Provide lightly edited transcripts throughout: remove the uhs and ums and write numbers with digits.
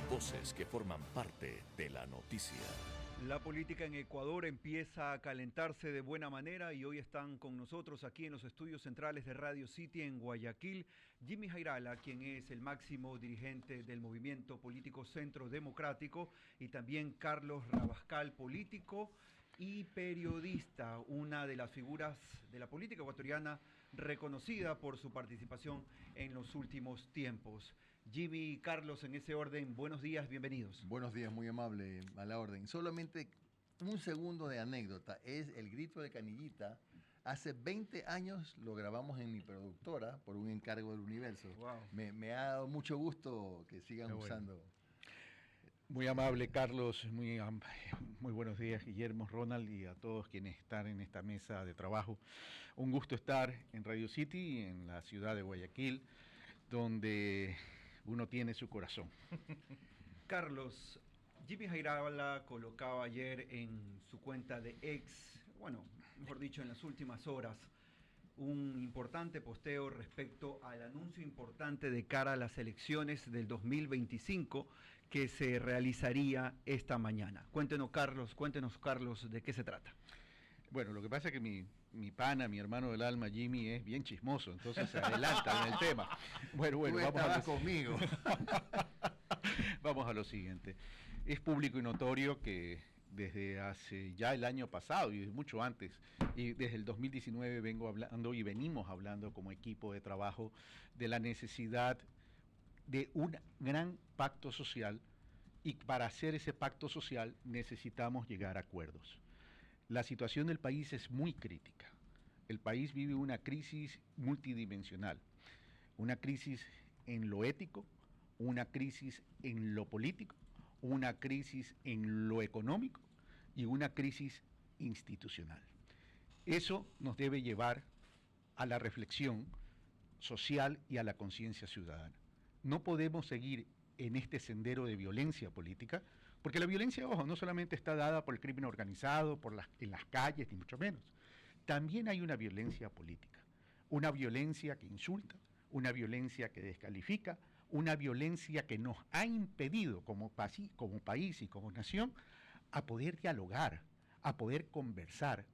Voces que forman parte de la noticia. La política en Ecuador empieza a calentarse de buena manera y hoy están con nosotros aquí en los estudios centrales de Radio City en Guayaquil, Jimmy Jairala, quien es el máximo dirigente del movimiento político Centro Democrático, y también Carlos Rabascal, político y periodista, una de las figuras de la política ecuatoriana reconocida por su participación en los últimos tiempos. Jimmy y Carlos, en ese orden, buenos días, bienvenidos. Buenos días, muy amable, a la orden. Solamente un segundo de anécdota, es el grito de Canillita. Hace 20 años lo grabamos en mi productora por un encargo del Universo. Wow. Me ha dado mucho gusto que sigan usando. Muy amable, Carlos, muy buenos días, Guillermo, Ronald, y a todos quienes están en esta mesa de trabajo. Un gusto estar en Radio City, en la ciudad de Guayaquil, donde uno tiene su corazón. Carlos, Jimmy Jairala colocaba ayer en su cuenta de X, bueno, mejor dicho, en las últimas horas, un importante posteo respecto al anuncio importante de cara a las elecciones del 2025 que se realizaría esta mañana. Cuéntenos, Carlos, ¿de qué se trata? Bueno, lo que pasa es que mi pana, mi hermano del alma, Jimmy, es bien chismoso, entonces se adelanta en el tema. Bueno, vamos conmigo. Vamos a lo siguiente. Es público y notorio que desde hace ya el año pasado y mucho antes, y desde el 2019 venimos hablando como equipo de trabajo de la necesidad de un gran pacto social, y para hacer ese pacto social necesitamos llegar a acuerdos. La situación del país es muy crítica. El país vive una crisis multidimensional, una crisis en lo ético, una crisis en lo político, una crisis en lo económico y una crisis institucional. Eso nos debe llevar a la reflexión social y a la conciencia ciudadana. No podemos seguir en este sendero de violencia política, porque la violencia, ojo, no solamente está dada por el crimen organizado, en las calles, ni mucho menos. También hay una violencia política, una violencia que insulta, una violencia que descalifica, una violencia que nos ha impedido como país y como nación a poder dialogar, a poder conversar,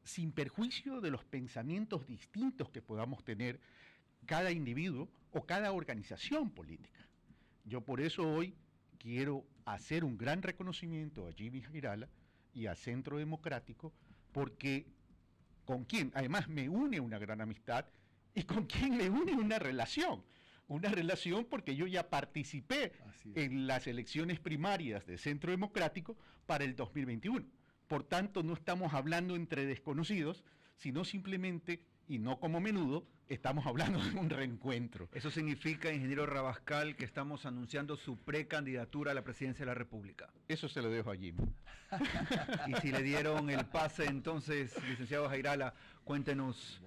sin perjuicio de los pensamientos distintos que podamos tener cada individuo o cada organización política. Yo por eso hoy quiero hacer un gran reconocimiento a Jimmy Jairala y a Centro Democrático, porque con quien además me une una gran amistad y con quien me une una relación porque yo ya participé en las elecciones primarias de Centro Democrático para el 2021. Por tanto, no estamos hablando entre desconocidos, sino simplemente, y no como menudo, estamos hablando de un reencuentro. Eso significa, ingeniero Rabascal, que estamos anunciando su precandidatura a la presidencia de la República. Eso se lo dejo a Jimmy. Y si le dieron el pase, entonces, licenciado Jairala, cuéntenos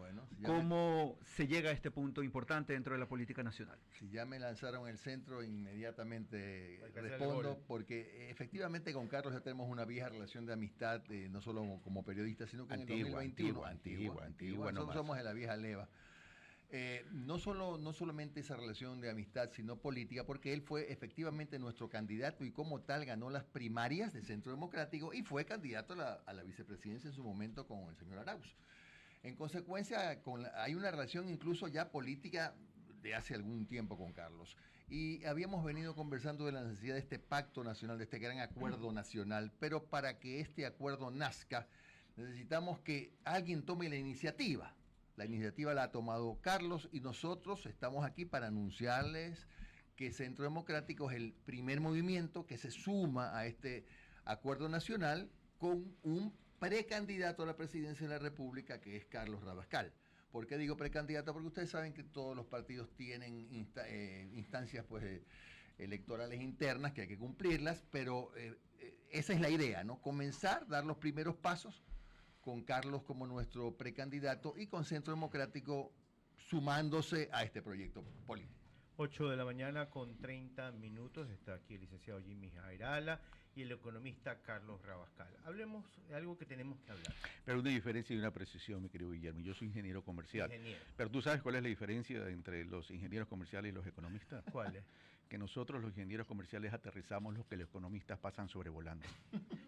cómo se llega a este punto importante dentro de la política nacional. Si ya me lanzaron el centro, inmediatamente respondo, porque efectivamente con Carlos ya tenemos una vieja relación de amistad, no solo como periodista, sino que en el 2021. Antigua. Nosotros somos de la vieja leva. No solamente esa relación de amistad, sino política, porque él fue efectivamente nuestro candidato y como tal ganó las primarias de Centro Democrático y fue candidato a la vicepresidencia en su momento con el señor Arauz. En consecuencia, hay una relación incluso ya política de hace algún tiempo con Carlos. Y habíamos venido conversando de la necesidad de este pacto nacional, de este gran acuerdo nacional, pero para que este acuerdo nazca, necesitamos que alguien tome la iniciativa. La iniciativa la ha tomado Carlos y nosotros estamos aquí para anunciarles que Centro Democrático es el primer movimiento que se suma a este acuerdo nacional con un precandidato a la presidencia de la República, que es Carlos Rabascal. ¿Por qué digo precandidato? Porque ustedes saben que todos los partidos tienen instancias electorales internas que hay que cumplirlas, pero esa es la idea, ¿no? Comenzar, dar los primeros pasos con Carlos como nuestro precandidato y con Centro Democrático sumándose a este proyecto político. 8 de la mañana con 30 minutos, está aquí el licenciado Jimmy Jairala y el economista Carlos Rabascal. Hablemos de algo que tenemos que hablar. Pero una diferencia y una precisión, mi querido Guillermo. Yo soy ingeniero comercial. Ingeniero. Pero tú sabes cuál es la diferencia entre los ingenieros comerciales y los economistas. ¿Cuál es? que nosotros los ingenieros comerciales aterrizamos lo que los economistas pasan sobrevolando.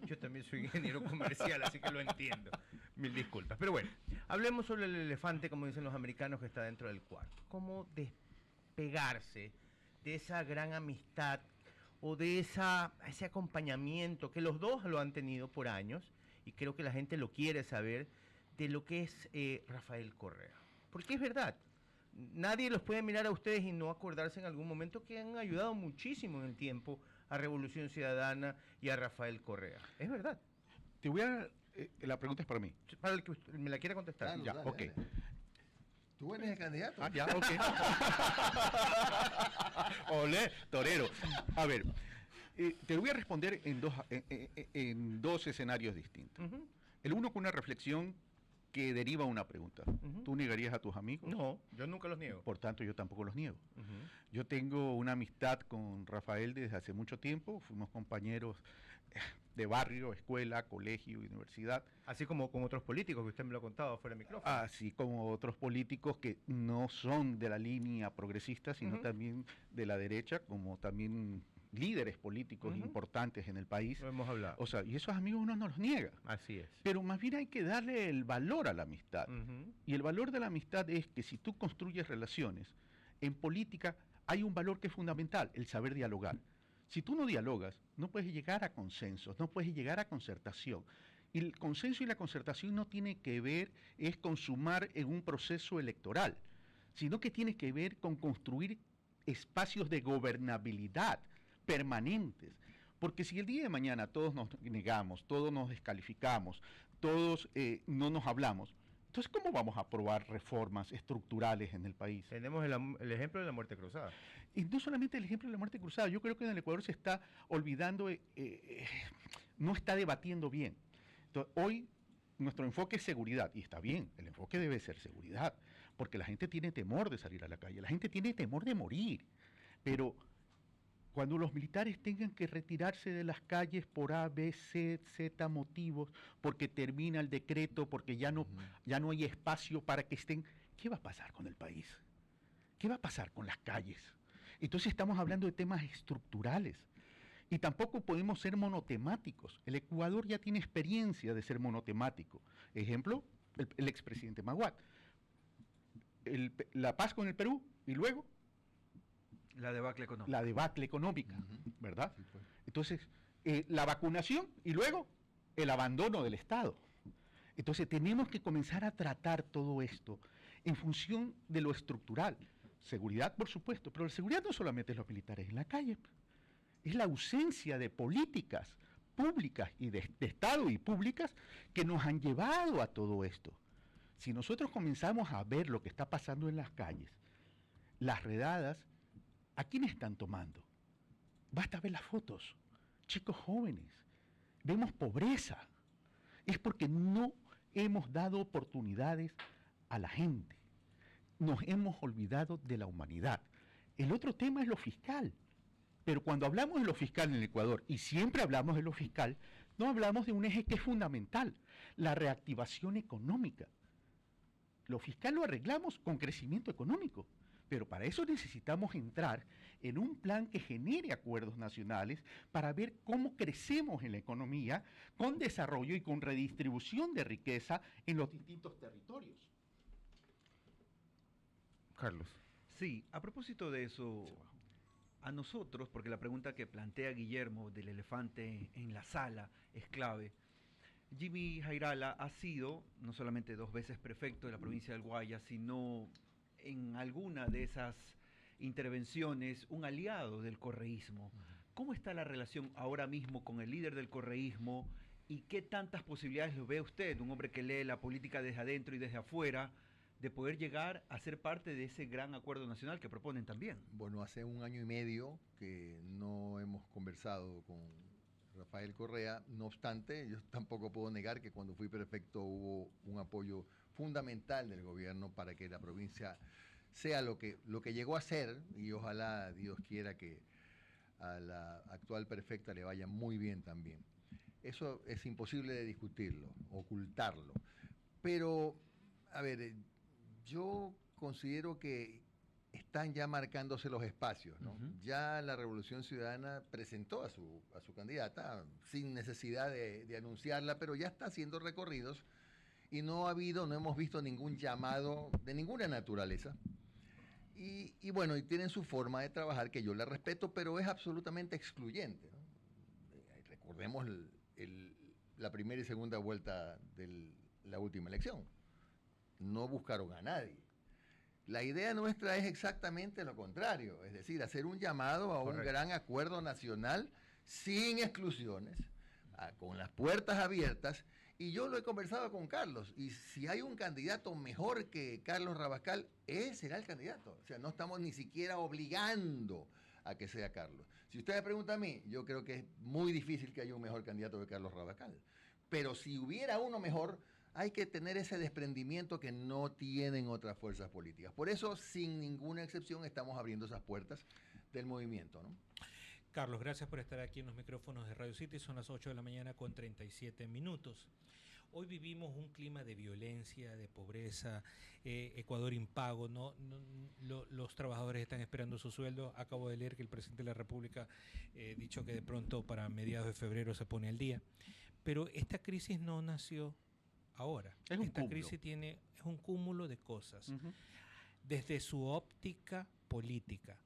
Yo también soy ingeniero comercial, así que lo entiendo. Mil disculpas. Pero bueno, hablemos sobre el elefante, como dicen los americanos, que está dentro del cuarto. ¿Cómo despegarse de esa gran amistad o de ese acompañamiento que los dos lo han tenido por años, y creo que la gente lo quiere saber, de lo que es Rafael Correa? Porque es verdad, nadie los puede mirar a ustedes y no acordarse en algún momento que han ayudado muchísimo en el tiempo a Revolución Ciudadana y a Rafael Correa. Es verdad. Te voy a... la pregunta es para mí. Para el que me la quiera contestar. Claro, Ya, dale, ok. dale. ¿Tú eres el candidato? Ah, ya, ok. Olé, torero. A ver, te voy a responder en dos escenarios distintos. Ujú. El uno con una reflexión que deriva una pregunta. Ujú. ¿Tú negarías a tus amigos? No, yo nunca los niego. Por tanto, yo tampoco los niego. Ujú. Yo tengo una amistad con Rafael desde hace mucho tiempo. Fuimos compañeros de barrio, escuela, colegio, universidad. Así como con otros políticos que usted me lo ha contado fuera de micrófono. Así como otros políticos que no son de la línea progresista, sino Ujú. también de la derecha, como también líderes políticos Ujú. importantes en el país. Lo hemos hablado. O sea, y esos amigos uno no los niega. Así es. Pero más bien hay que darle el valor a la amistad. Ujú. Y el valor de la amistad es que si tú construyes relaciones, en política hay un valor que es fundamental, el saber dialogar. Si tú no dialogas, no puedes llegar a consensos, no puedes llegar a concertación. Y el consenso y la concertación no tiene que ver es con sumar en un proceso electoral, sino que tiene que ver con construir espacios de gobernabilidad permanentes. Porque si el día de mañana todos nos negamos, todos nos descalificamos, todos no nos hablamos, entonces ¿cómo vamos a aprobar reformas estructurales en el país? Tenemos el ejemplo de la muerte cruzada. Y no solamente el ejemplo de la muerte cruzada, yo creo que en el Ecuador se está olvidando, no está debatiendo bien. Entonces, hoy nuestro enfoque es seguridad, y está bien, el enfoque debe ser seguridad, porque la gente tiene temor de salir a la calle, la gente tiene temor de morir, pero cuando los militares tengan que retirarse de las calles por A, B, C, Z motivos, porque termina el decreto, porque ya no hay espacio para que estén, ¿qué va a pasar con el país? ¿Qué va a pasar con las calles? Entonces estamos hablando de temas estructurales. Y tampoco podemos ser monotemáticos. El Ecuador ya tiene experiencia de ser monotemático. Ejemplo, el expresidente Maguad. La paz con el Perú y luego La debacle económica. la debacle económica, Ujú. ¿verdad? Sí, pues. Entonces, la vacunación y luego el abandono del Estado. Entonces, tenemos que comenzar a tratar todo esto en función de lo estructural. Seguridad, por supuesto, pero la seguridad no solamente es los militares en la calle, es la ausencia de políticas públicas y de Estado y públicas que nos han llevado a todo esto. Si nosotros comenzamos a ver lo que está pasando en las calles, las redadas, ¿a quién están tomando? Basta ver las fotos, chicos jóvenes, vemos pobreza. Es porque no hemos dado oportunidades a la gente. Nos hemos olvidado de la humanidad. El otro tema es lo fiscal. Pero cuando hablamos de lo fiscal en el Ecuador, y siempre hablamos de lo fiscal, no hablamos de un eje que es fundamental, la reactivación económica. Lo fiscal lo arreglamos con crecimiento económico, pero para eso necesitamos entrar en un plan que genere acuerdos nacionales para ver cómo crecemos en la economía con desarrollo y con redistribución de riqueza en los distintos territorios. Carlos. Sí, a propósito de eso, a nosotros, porque la pregunta que plantea Guillermo del elefante en la sala es clave. Jimmy Jairala ha sido no solamente 2 veces prefecto de la provincia del Guayas, sino en alguna de esas intervenciones un aliado del correísmo. ¿Cómo está la relación ahora mismo con el líder del correísmo y qué tantas posibilidades lo ve usted, un hombre que lee la política desde adentro y desde afuera, de poder llegar a ser parte de ese gran acuerdo nacional que proponen también? Bueno, hace 1 año y medio que no hemos conversado con Rafael Correa. No obstante, yo tampoco puedo negar que cuando fui prefecto hubo un apoyo fundamental del gobierno para que la provincia sea lo que llegó a ser, y ojalá Dios quiera que a la actual prefecta le vaya muy bien también. Eso es imposible de discutirlo, ocultarlo. Pero, a ver, yo considero que están ya marcándose los espacios, ¿no? Ya la Revolución Ciudadana presentó a su candidata sin necesidad de anunciarla, pero ya está haciendo recorridos y no hemos visto ningún llamado de ninguna naturaleza. Y bueno, y tienen su forma de trabajar que yo la respeto, pero es absolutamente excluyente, ¿no? Recordemos la primera y segunda vuelta de la última elección. No buscaron a nadie. La idea nuestra es exactamente lo contrario, es decir, hacer un llamado a un gran acuerdo nacional sin exclusiones, con las puertas abiertas, y yo lo he conversado con Carlos, y si hay un candidato mejor que Carlos Rabascal, él será el candidato. O sea, no estamos ni siquiera obligando a que sea Carlos. Si usted me pregunta a mí, yo creo que es muy difícil que haya un mejor candidato que Carlos Rabascal. Pero si hubiera uno mejor, hay que tener ese desprendimiento que no tienen otras fuerzas políticas. Por eso, sin ninguna excepción, estamos abriendo esas puertas del movimiento, ¿no? Carlos, gracias por estar aquí en los micrófonos de Radio City. Son las 8 de la mañana con 37 minutos. Hoy vivimos un clima de violencia, de pobreza, Ecuador impago, los trabajadores están esperando su sueldo. Acabo de leer que el presidente de la República ha dicho que de pronto para mediados de febrero se pone al día. Pero esta crisis no nació ahora. Esta crisis es un cúmulo de cosas. Desde su óptica política,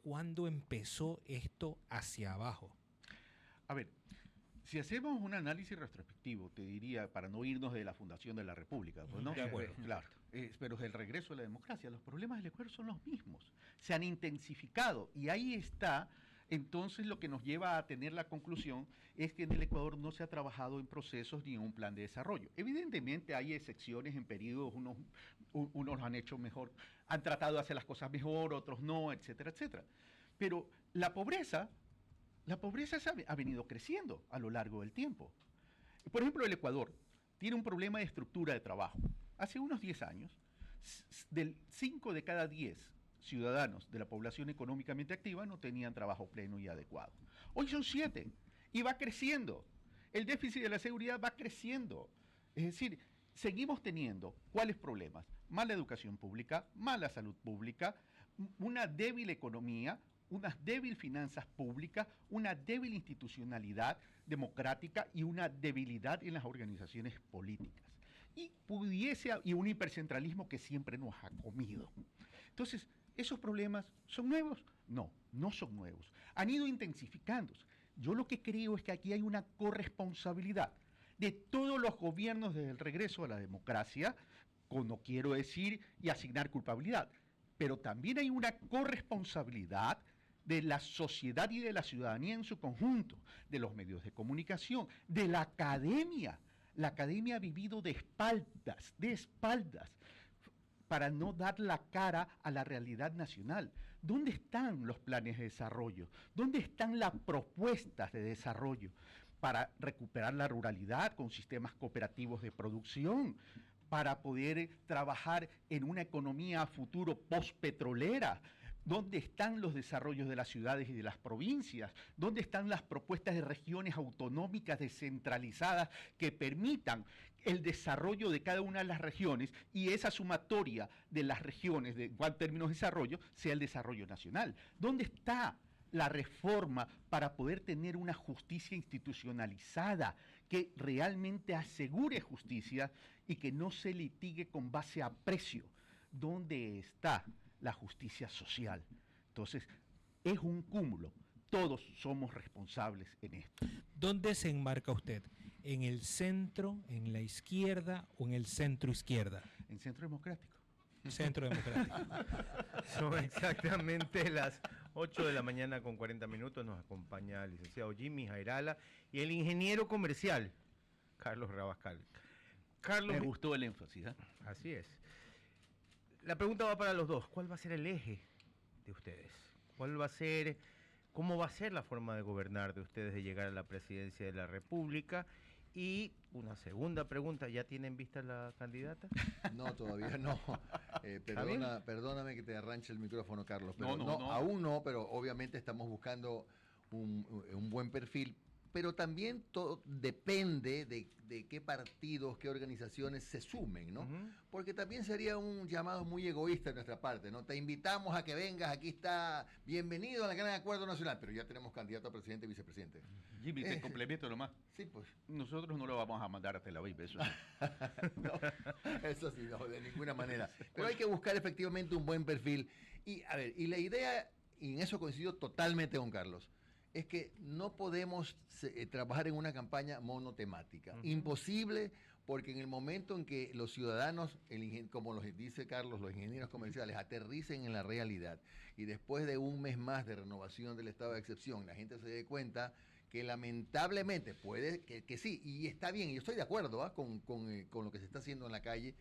¿cuándo empezó esto hacia abajo? A ver, si hacemos un análisis retrospectivo, te diría, para no irnos de la fundación de la República, pues, ¿no? De acuerdo. Claro, pero del regreso a la democracia, los problemas del Ecuador son los mismos, se han intensificado, y ahí está, entonces lo que nos lleva a tener la conclusión es que en el Ecuador no se ha trabajado en procesos ni en un plan de desarrollo. Evidentemente hay excepciones en periodos, unos han hecho mejor, han tratado de hacer las cosas mejor, otros no, etcétera, etcétera. Pero la pobreza ha venido creciendo a lo largo del tiempo. Por ejemplo, el Ecuador tiene un problema de estructura de trabajo. Hace unos 10 años, 5 de cada 10 ciudadanos de la población económicamente activa no tenían trabajo pleno y adecuado. Hoy son 7 y va creciendo. El déficit de la seguridad va creciendo. Es decir, seguimos teniendo, ¿cuáles problemas? Mala educación pública, mala salud pública, una débil economía, unas débiles finanzas públicas, una débil institucionalidad democrática y una debilidad en las organizaciones políticas. Y un hipercentralismo que siempre nos ha comido. Entonces, ¿esos problemas son nuevos? No, no son nuevos. Han ido intensificándose. Yo lo que creo es que aquí hay una corresponsabilidad de todos los gobiernos desde el regreso a la democracia, no quiero decir y asignar culpabilidad, pero también hay una corresponsabilidad de la sociedad y de la ciudadanía en su conjunto, de los medios de comunicación, de la academia. La academia ha vivido de espaldas, para no dar la cara a la realidad nacional. ¿Dónde están los planes de desarrollo? ¿Dónde están las propuestas de desarrollo para recuperar la ruralidad con sistemas cooperativos de producción, para poder trabajar en una economía a futuro postpetrolera? ¿Dónde están los desarrollos de las ciudades y de las provincias? ¿Dónde están las propuestas de regiones autonómicas descentralizadas que permitan el desarrollo de cada una de las regiones y esa sumatoria de las regiones en términos de desarrollo sea el desarrollo nacional? ¿Dónde está la reforma para poder tener una justicia institucionalizada que realmente asegure justicia y que no se litigue con base a precio? ¿Dónde está la justicia social? Entonces, es un cúmulo. Todos somos responsables en esto. ¿Dónde se enmarca usted? ¿En el centro, en la izquierda o en el centro izquierda? En Centro Democrático. Centro Democrático. Son exactamente las 8 de la mañana con 40 minutos. Nos acompaña el licenciado Jimmy Jairala y el ingeniero comercial Carlos Rabascal. Carlos, me gustó el énfasis, ¿eh? Así es. La pregunta va para los dos. ¿Cuál va a ser el eje de ustedes? ¿Cómo va a ser la forma de gobernar de ustedes de llegar a la presidencia de la República? Y una segunda pregunta, ¿ya tienen vista la candidata? No, todavía no. Perdóname que te arranche el micrófono, Carlos. Pero no. Aún no, pero obviamente estamos buscando un buen perfil pero también todo depende de qué partidos, qué organizaciones se sumen, ¿no? Porque también sería un llamado muy egoísta de nuestra parte, ¿no? Te invitamos a que vengas, aquí está, bienvenido a la Gran Acuerdo Nacional, pero ya tenemos candidato a presidente y vicepresidente. Jimmy, te complemento nomás. Sí, pues. Nosotros no lo vamos a mandar a Tel Aviv, eso sí. No, eso sí, no, de ninguna manera. Pero hay que buscar efectivamente un buen perfil. Y, a ver, y la idea, y en eso coincido totalmente con Carlos, es que no podemos trabajar en una campaña monotemática. Imposible, porque en el momento en que los ciudadanos, como los dice Carlos, los ingenieros comerciales, aterricen en la realidad y después de un mes más de renovación del estado de excepción, la gente se dé cuenta que lamentablemente puede, que sí, y está bien, y yo estoy de acuerdo con lo que se está haciendo en la calle,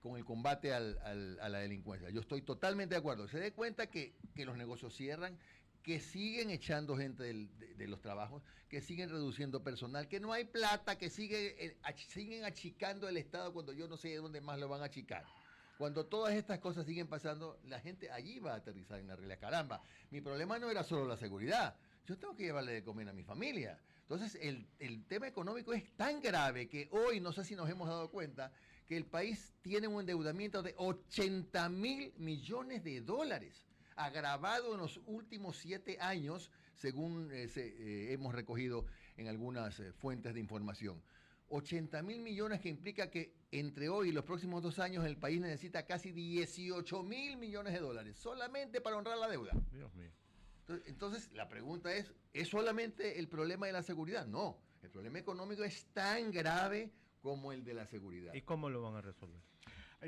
con el combate a la delincuencia. Yo estoy totalmente de acuerdo. Se dé cuenta que los negocios cierran, que siguen echando gente de los trabajos, que siguen reduciendo personal, que no hay plata, que siguen achicando el Estado cuando yo no sé de dónde más lo van a achicar. Cuando todas estas cosas siguen pasando, la gente allí va a aterrizar en la realidad. Caramba, mi problema no era solo la seguridad, yo tengo que llevarle de comer a mi familia. Entonces, el tema económico es tan grave que hoy, no sé si nos hemos dado cuenta, que el país tiene un endeudamiento de 80.000 millones de dólares. Agravado en los últimos 7 años, según hemos recogido en algunas fuentes de información. 80.000 millones, que implica que entre hoy y los próximos 2 años el país necesita casi 18.000 millones de dólares, solamente para honrar la deuda. Dios mío. Entonces, la pregunta ¿es solamente el problema de la seguridad? No, el problema económico es tan grave como el de la seguridad. ¿Y cómo lo van a resolver?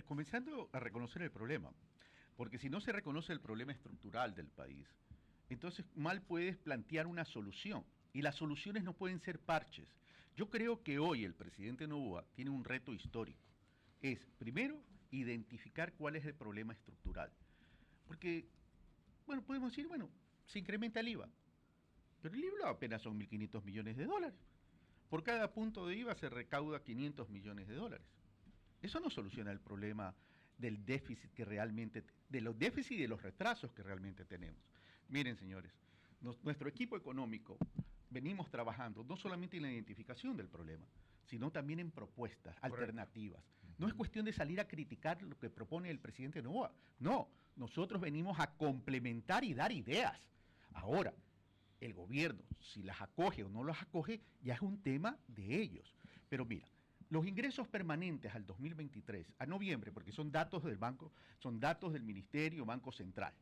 Comenzando a reconocer el problema. Porque si no se reconoce el problema estructural del país, entonces mal puedes plantear una solución. Y las soluciones no pueden ser parches. Yo creo que hoy el presidente Noboa tiene un reto histórico. Es, primero, identificar cuál es el problema estructural. Porque, bueno, podemos decir, bueno, se incrementa el IVA. Pero el IVA apenas son 1.500 millones de dólares. Por cada punto de IVA se recauda 500 millones de dólares. Eso no soluciona el problema del déficit que realmente, de los déficits y de los retrasos que realmente tenemos. Miren, señores, nuestro equipo económico venimos trabajando no solamente en la identificación del problema, sino también en propuestas alternativas. No es cuestión de salir a criticar lo que propone el presidente Noboa. No, nosotros venimos a complementar y dar ideas. Ahora, el gobierno, si las acoge o no las acoge, ya es un tema de ellos. Pero mira, los ingresos permanentes al 2023, a noviembre, porque son datos del banco, son datos del Ministerio Banco Central.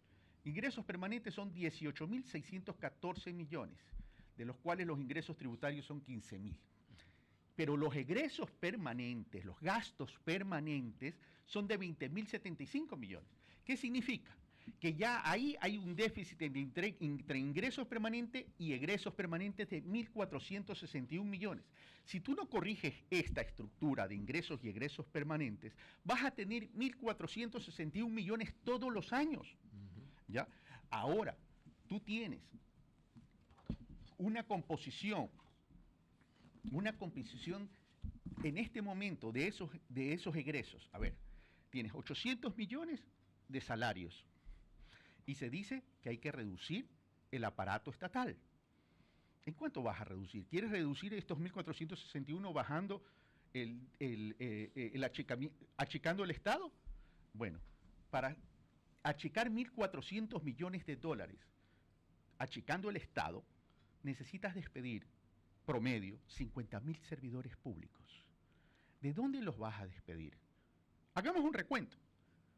Ingresos permanentes son 18.614 millones, de los cuales los ingresos tributarios son 15.000. Pero los egresos permanentes, los gastos permanentes, son de 20.075 millones. ¿Qué significa? Que ya ahí hay un déficit entre ingresos permanentes y egresos permanentes de 1.461 millones. Si tú no corriges esta estructura de ingresos y egresos permanentes, vas a tener 1.461 millones todos los años. ¿Ya? Ahora, tú tienes una composición en este momento de esos egresos. A ver, tienes 800 millones de salarios. Y se dice que hay que reducir el aparato estatal. ¿En cuánto vas a reducir? ¿Quieres reducir estos 1.461 bajando achicando el Estado? Bueno, para achicar 1.400 millones de dólares, achicando el Estado, necesitas despedir, promedio, 50.000 servidores públicos. ¿De dónde los vas a despedir? Hagamos un recuento.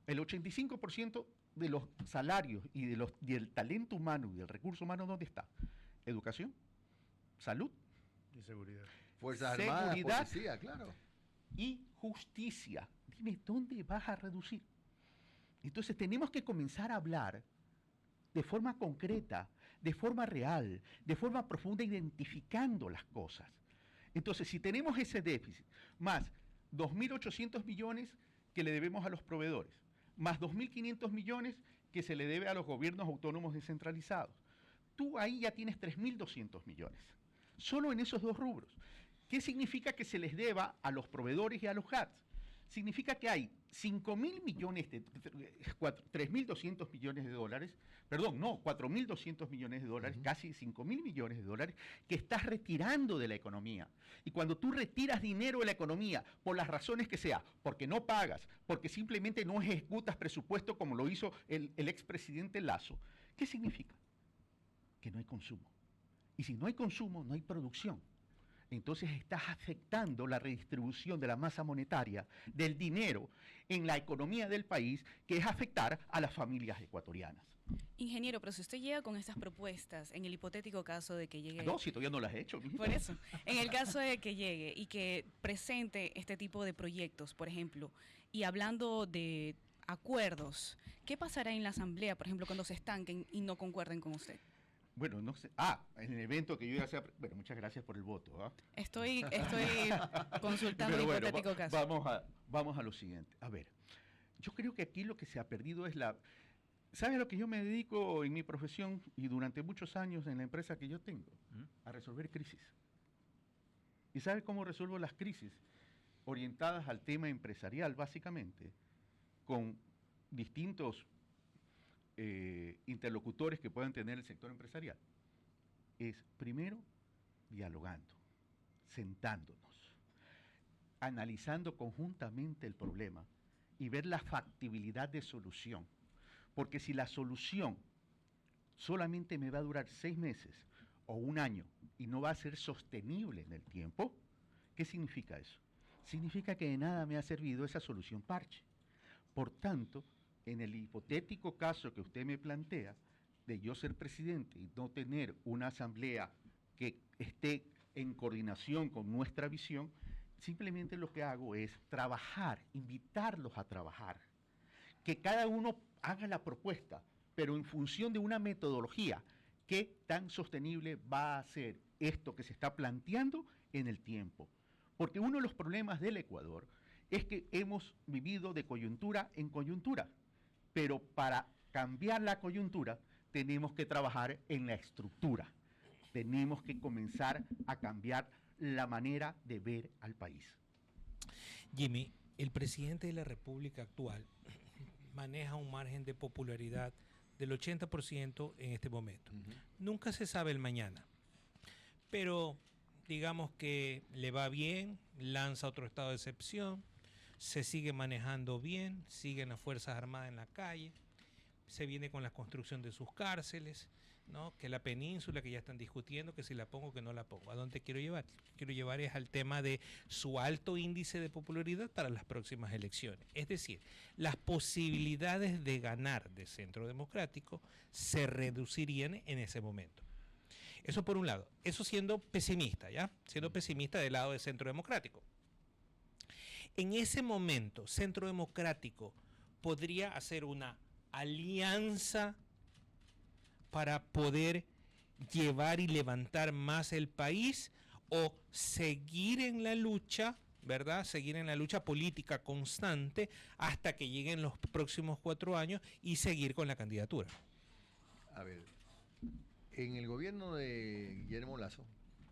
El 85% de los salarios y del talento humano y del recurso humano, ¿dónde está? Educación, salud y seguridad. Fuerzas Armadas, policía, claro. Y justicia. Dime, ¿dónde vas a reducir? Entonces tenemos que comenzar a hablar de forma concreta, de forma real, de forma profunda, identificando las cosas. Entonces, si tenemos ese déficit, más 2.800 millones que le debemos a los proveedores, más 2.500 millones que se le debe a los gobiernos autónomos descentralizados. Tú ahí ya tienes 3.200 millones, solo en esos dos rubros. ¿Qué significa que se les deba a los proveedores y a los GATS? significa que hay 5.000 millones, 3.200 millones de dólares, perdón, no, 4.200 millones de dólares, casi 5.000 millones de dólares, que estás retirando de la economía. Y cuando tú retiras dinero de la economía, por las razones que sea, porque no pagas, porque simplemente no ejecutas presupuesto como lo hizo el expresidente Lasso, ¿qué significa? Que no hay consumo. Y si no hay consumo, no hay producción. Entonces estás afectando la redistribución de la masa monetaria, del dinero en la economía del país, que es afectar a las familias ecuatorianas. Ingeniero, pero si usted llega con estas propuestas, en el hipotético caso de que llegue... No, si todavía no las he hecho. Por eso, en el caso de que llegue y que presente este tipo de proyectos, por ejemplo, y hablando de acuerdos, ¿qué pasará en la asamblea, por ejemplo, cuando se estanquen y no concuerden con usted? Bueno, no sé. En el evento que yo ya sea... Bueno, muchas gracias por el voto. Estoy consultando el hipotético caso. Vamos a lo siguiente. A ver, yo creo que aquí lo que se ha perdido es la... ¿Sabes a lo que yo me dedico en mi profesión y durante muchos años en la empresa que yo tengo? A resolver crisis. ¿Y sabe cómo resuelvo las crisis? Orientadas al tema empresarial, básicamente, con distintos interlocutores que puedan tener el sector empresarial. Es primero dialogando, sentándonos, analizando conjuntamente el problema y ver la factibilidad de solución. Porque si la solución solamente me va a durar 6 meses o 1 año y no va a ser sostenible en el tiempo, ¿qué significa eso? Significa que de nada me ha servido esa solución parche. Por tanto, en el hipotético caso que usted me plantea, de yo ser presidente y no tener una asamblea que esté en coordinación con nuestra visión, simplemente lo que hago es trabajar, invitarlos a trabajar, que cada uno haga la propuesta, pero en función de una metodología. ¿Qué tan sostenible va a ser esto que se está planteando en el tiempo? Porque uno de los problemas del Ecuador es que hemos vivido de coyuntura en coyuntura, pero para cambiar la coyuntura tenemos que trabajar en la estructura, tenemos que comenzar a cambiar la manera de ver al país. Jimmy, el presidente de la República actual maneja un margen de popularidad del 80% en este momento. Nunca se sabe el mañana, pero digamos que le va bien, lanza otro estado de excepción, se sigue manejando bien, siguen las Fuerzas Armadas en la calle, se viene con la construcción de sus cárceles, ¿no? Que la península que ya están discutiendo, que si la pongo o que no la pongo. ¿A dónde quiero llevar? Quiero llevar es al tema de su alto índice de popularidad para las próximas elecciones. Es decir, las posibilidades de ganar de Centro Democrático se reducirían en ese momento. Eso por un lado. Eso siendo pesimista, ¿ya? Siendo pesimista del lado de Centro Democrático. En ese momento, Centro Democrático podría hacer una alianza para poder llevar y levantar más el país, o seguir en la lucha, ¿verdad? Seguir en la lucha política constante hasta que lleguen los próximos 4 años y seguir con la candidatura. A ver, en el gobierno de Guillermo Lasso,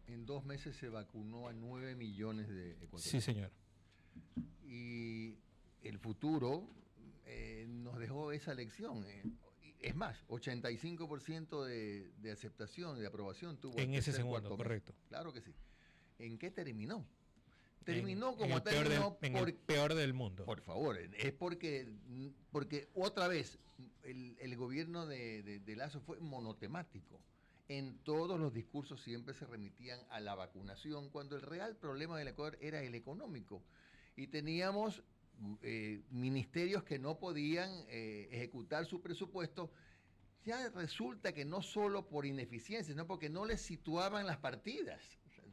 en 2 meses se vacunó a 9 millones de ecuatorianos. Sí, señor. Y el futuro nos dejó esa lección. Es más, 85% de aceptación, de aprobación tuvo en ese segundo, correcto. Claro que sí. ¿En qué terminó? Terminó en el peor del mundo. Por favor, es porque otra vez el gobierno de Lasso fue monotemático. En todos los discursos siempre se remitían a la vacunación, cuando el real problema del Ecuador era el económico. Y teníamos ministerios que no podían ejecutar su presupuesto. Ya resulta que no solo por ineficiencia, sino porque no les situaban las partidas.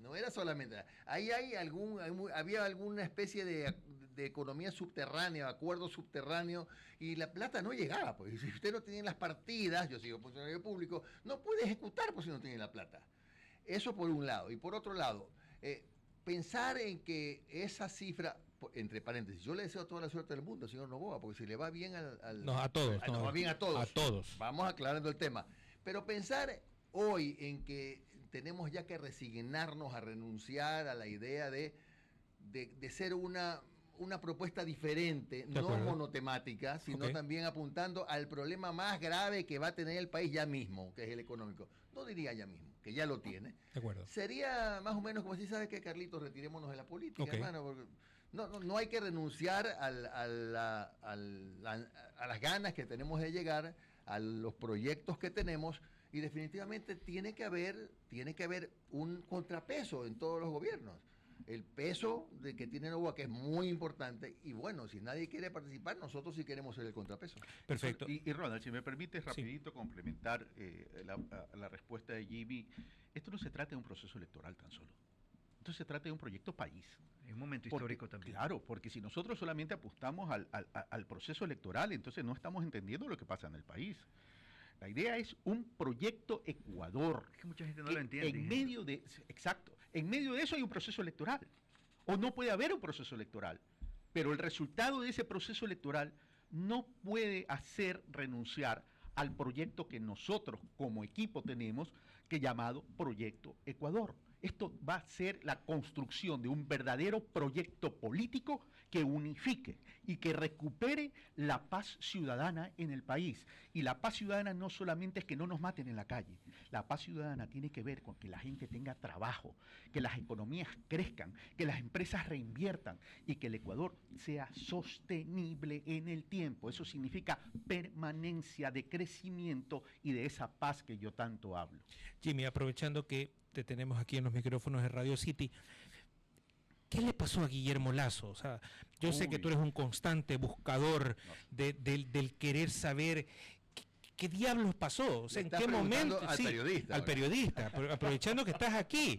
No era solamente... Ahí había alguna especie de economía subterránea, acuerdo subterráneo, y la plata no llegaba. Pues si usted no tiene las partidas, yo sigo funcionario público, no puede ejecutar pues, si no tiene la plata. Eso por un lado. Y por otro lado, pensar en que esa cifra... Entre paréntesis, yo le deseo toda la suerte del mundo al señor Noboa, porque si le va bien no, a todos. Nos va bien a todos. A todos. Vamos aclarando el tema. Pero pensar hoy en que tenemos ya que resignarnos a renunciar a la idea de ser una una propuesta diferente, no monotemática, sino también apuntando al problema más grave que va a tener el país ya mismo, que es el económico. No diría ya mismo, que ya lo tiene. De acuerdo. Sería más o menos como si sabes que, Carlitos, retirémonos de la política, hermano, porque no hay que renunciar a las ganas que tenemos de llegar, a los proyectos que tenemos, y definitivamente tiene que haber un contrapeso en todos los gobiernos. El peso que tiene Novoa, que es muy importante, y bueno, si nadie quiere participar, nosotros sí queremos ser el contrapeso. Perfecto. Y Ronald, si me permites rapidito complementar la respuesta de Jimmy, esto no se trata de un proceso electoral tan solo. Esto se trata de un proyecto país. Es un momento histórico también. Claro, porque si nosotros solamente apostamos al proceso electoral, entonces no estamos entendiendo lo que pasa en el país. La idea es un proyecto Ecuador. Es que mucha gente no lo entiende. En medio de eso hay un proceso electoral. O no puede haber un proceso electoral. Pero el resultado de ese proceso electoral no puede hacer renunciar al proyecto que nosotros como equipo tenemos, que llamado Proyecto Ecuador. Esto va a ser la construcción de un verdadero proyecto político que unifique y que recupere la paz ciudadana en el país. Y la paz ciudadana no solamente es que no nos maten en la calle. La paz ciudadana tiene que ver con que la gente tenga trabajo, que las economías crezcan, que las empresas reinviertan y que el Ecuador sea sostenible en el tiempo. Eso significa permanencia de crecimiento y de esa paz que yo tanto hablo. Jimmy, aprovechando que te tenemos aquí en los micrófonos de Radio City, ¿qué le pasó a Guillermo Lasso? O sea, yo sé que tú eres un constante buscador del querer saber qué diablos pasó, o sea, en qué momento. Al periodista, aprovechando que estás aquí.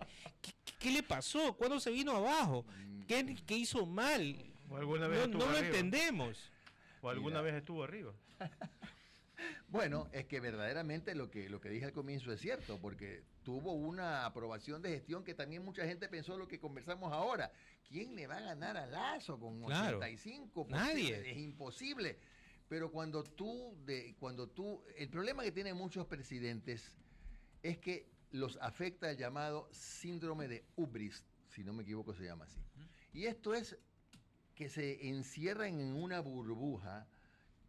¿Qué le pasó? ¿Cuándo se vino abajo? ¿Qué hizo mal? ¿O alguna vez no lo entendemos. ¿O alguna vez estuvo arriba? Bueno, es que verdaderamente lo que dije al comienzo es cierto, porque tuvo una aprobación de gestión que también mucha gente pensó lo que conversamos ahora. ¿Quién le va a ganar a Lasso con 85%? Nadie. Es imposible. Pero cuando tú, el problema que tienen muchos presidentes es que los afecta el llamado síndrome de hubris, si no me equivoco se llama así. Y esto es que se encierran en una burbuja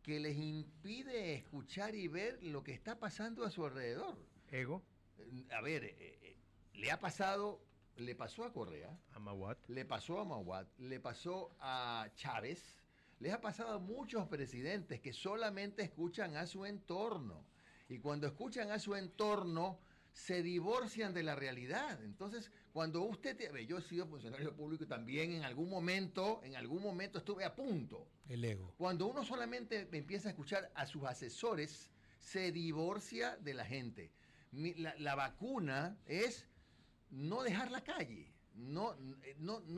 que les impide escuchar y ver lo que está pasando a su alrededor. ¿Ego? A ver, le pasó a Correa, a Mawad, le pasó a Mawad, le pasó a Chávez, les ha pasado a muchos presidentes que solamente escuchan a su entorno. Y cuando escuchan a su entorno, se divorcian de la realidad. Entonces, cuando yo he sido funcionario público y también en algún momento estuve a punto. El ego. Cuando uno solamente empieza a escuchar a sus asesores, se divorcia de la gente. La vacuna es no dejar la calle, no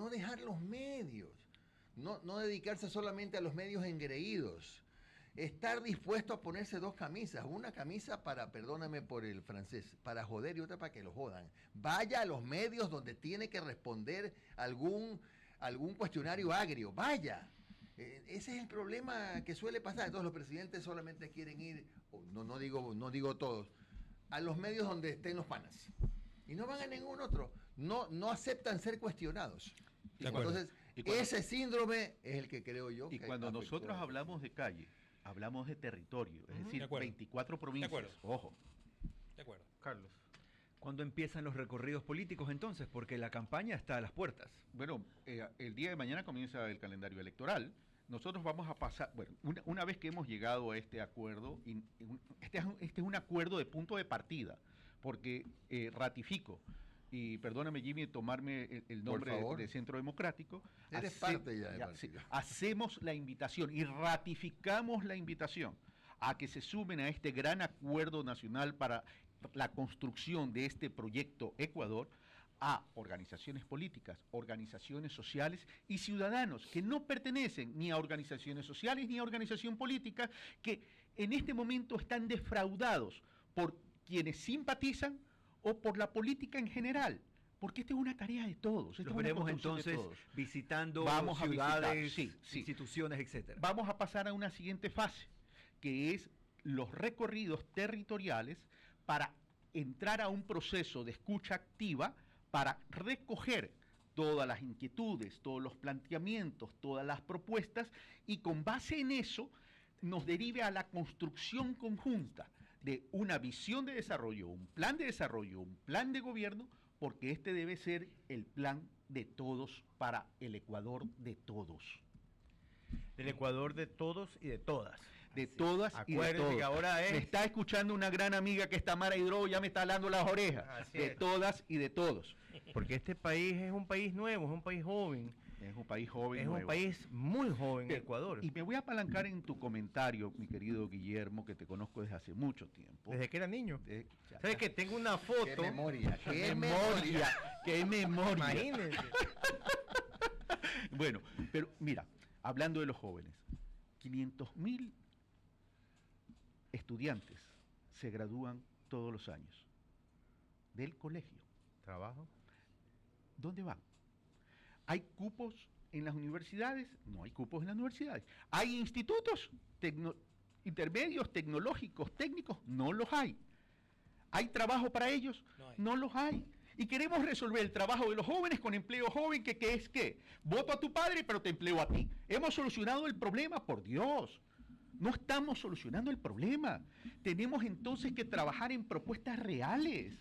dejar los medios, no dedicarse solamente a los medios engreídos. Estar dispuesto a ponerse dos camisas, una camisa para, perdóname por el francés, para joder y otra para que lo jodan. Vaya a los medios donde tiene que responder algún cuestionario agrio, vaya. Ese es el problema que suele pasar. Entonces los presidentes solamente quieren ir, no digo todos, a los medios donde estén los panas. Y no van a ningún otro. No aceptan ser cuestionados. Entonces, ese síndrome es el que creo yo. Y cuando nosotros hablamos de calle, hablamos de territorio, es decir, 24 provincias. Ojo. De acuerdo. Carlos. ¿Cuándo empiezan los recorridos políticos entonces? Porque la campaña está a las puertas. Bueno, el día de mañana comienza el calendario electoral. Nosotros vamos a pasar, bueno, una vez que hemos llegado a este acuerdo, este es un acuerdo de punto de partida, porque ratifico, y perdóname Jimmy tomarme el nombre de Centro Democrático, eres parte ya del partido. Hacemos la invitación y ratificamos la invitación a que se sumen a este gran acuerdo nacional para la construcción de este proyecto Ecuador, a organizaciones políticas, organizaciones sociales y ciudadanos que no pertenecen ni a organizaciones sociales ni a organización política, que en este momento están defraudados por quienes simpatizan o por la política en general, porque esta es una tarea de todos. Los veremos entonces visitando ciudades, instituciones, etcétera. Vamos a pasar a una siguiente fase, que es los recorridos territoriales para entrar a un proceso de escucha activa para recoger todas las inquietudes, todos los planteamientos, todas las propuestas, y con base en eso nos derive a la construcción conjunta de una visión de desarrollo, un plan de gobierno, porque este debe ser el plan de todos para el Ecuador de todos. Del Ecuador de todos y de todas. De todas y de todos. Que ahora es... Me está escuchando una gran amiga que es Tamara Hidro, ya me está dando las orejas. Así de es. todas y de todos. Porque este país es un país nuevo, es un país joven. Es un país joven. Es nuevo. un país muy joven, Pero, Ecuador. Y me voy a apalancar en tu comentario, mi querido Guillermo, que te conozco desde hace mucho tiempo. Desde que era niño. Ya. ¿Sabes que tengo una foto? ¡Qué memoria! ¡Qué memoria! ¡Qué memoria! Imagínense. Bueno, pero mira, hablando de los jóvenes, 500.000 estudiantes se gradúan todos los años del colegio. ¿Trabajo? ¿Dónde van? ¿Hay cupos en las universidades? No hay cupos en las universidades. ¿Hay institutos intermedios, tecnológicos, técnicos? No los hay. ¿Hay trabajo para ellos? No los hay. Y queremos resolver el trabajo de los jóvenes con empleo joven, que es ¿qué? Voto a tu padre, pero te empleo a ti. ¿Hemos solucionado el problema? Por Dios. No estamos solucionando el problema. Tenemos entonces que trabajar en propuestas reales.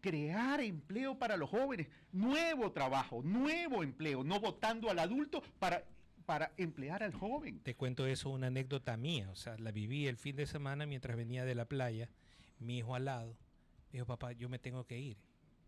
Crear empleo para los jóvenes, nuevo trabajo, nuevo empleo, no votando al adulto para emplear al joven. Te cuento eso, una anécdota mía, o sea, la viví el fin de semana mientras venía de la playa, mi hijo al lado, me dijo, papá, yo me tengo que ir,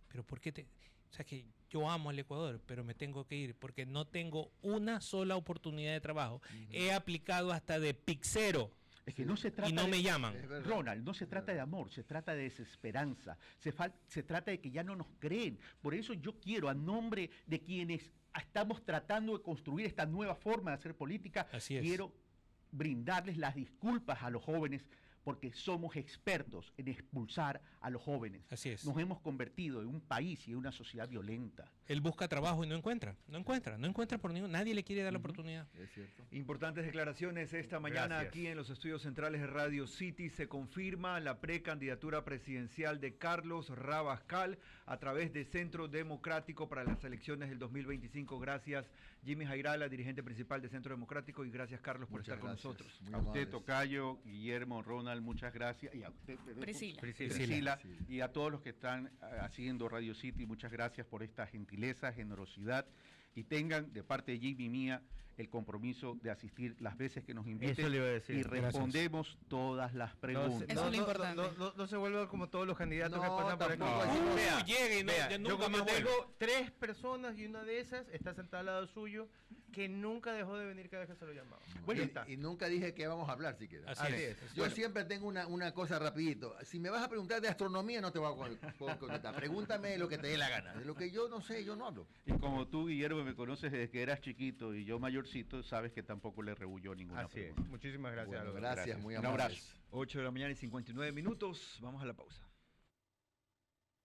pero ¿por qué o sea, que yo amo al Ecuador, pero me tengo que ir porque no tengo una sola oportunidad de trabajo, he aplicado hasta de pixero. Es que no se trata y no me llaman. Ronald, no se trata de amor, se trata de desesperanza, se trata de que ya no nos creen. Por eso yo quiero, a nombre de quienes estamos tratando de construir esta nueva forma de hacer política, quiero brindarles las disculpas a los jóvenes, porque somos expertos en expulsar a los jóvenes. Así es. Nos hemos convertido en un país y en una sociedad violenta. Él busca trabajo y no encuentra por ningún, nadie le quiere dar la oportunidad. Es cierto. Importantes declaraciones esta mañana. Gracias. Aquí en los estudios centrales de Radio City. Se confirma la precandidatura presidencial de Carlos Rabascal a través de Centro Democrático para las elecciones del 2025. Gracias, Jimmy Jairala, dirigente principal de Centro Democrático, y gracias, Carlos, por estar con nosotros. A usted, Tocayo, Guillermo, Ronald, muchas gracias. Y a usted, Priscila. Y a todos los que están haciendo Radio City, muchas gracias por esta gentileza, generosidad, y tengan de parte de Jimmy y mía el compromiso de asistir las veces que nos inviten. Eso le iba a decir. Y respondemos todas las preguntas. Eso es lo importante. No se vuelva como todos los candidatos que No, pasan por aquí. tampoco Vea, así. Llegue y no- vea, ya yo nunca más tengo vuelve. 3 personas y una de esas está sentada al lado suyo que nunca dejó de venir cada vez que se lo llamaba. Bueno, Ahí está. Y nunca dije que vamos a hablar siquiera. Así es. Yo siempre tengo una cosa rapidito. Si me vas a preguntar de astronomía, no te voy a contestar. Pregúntame lo que te dé la gana. De lo que yo no sé, yo no hablo. Y como tú, Guillermo, me conoces desde que eras chiquito y yo mayorcito, sabes que tampoco le rehuyó ninguna Así es. pregunta. Muchísimas gracias. Bueno, a los dos. gracias, muy Un amables. abrazo. 8 de la mañana y 59 minutos. Vamos a la pausa.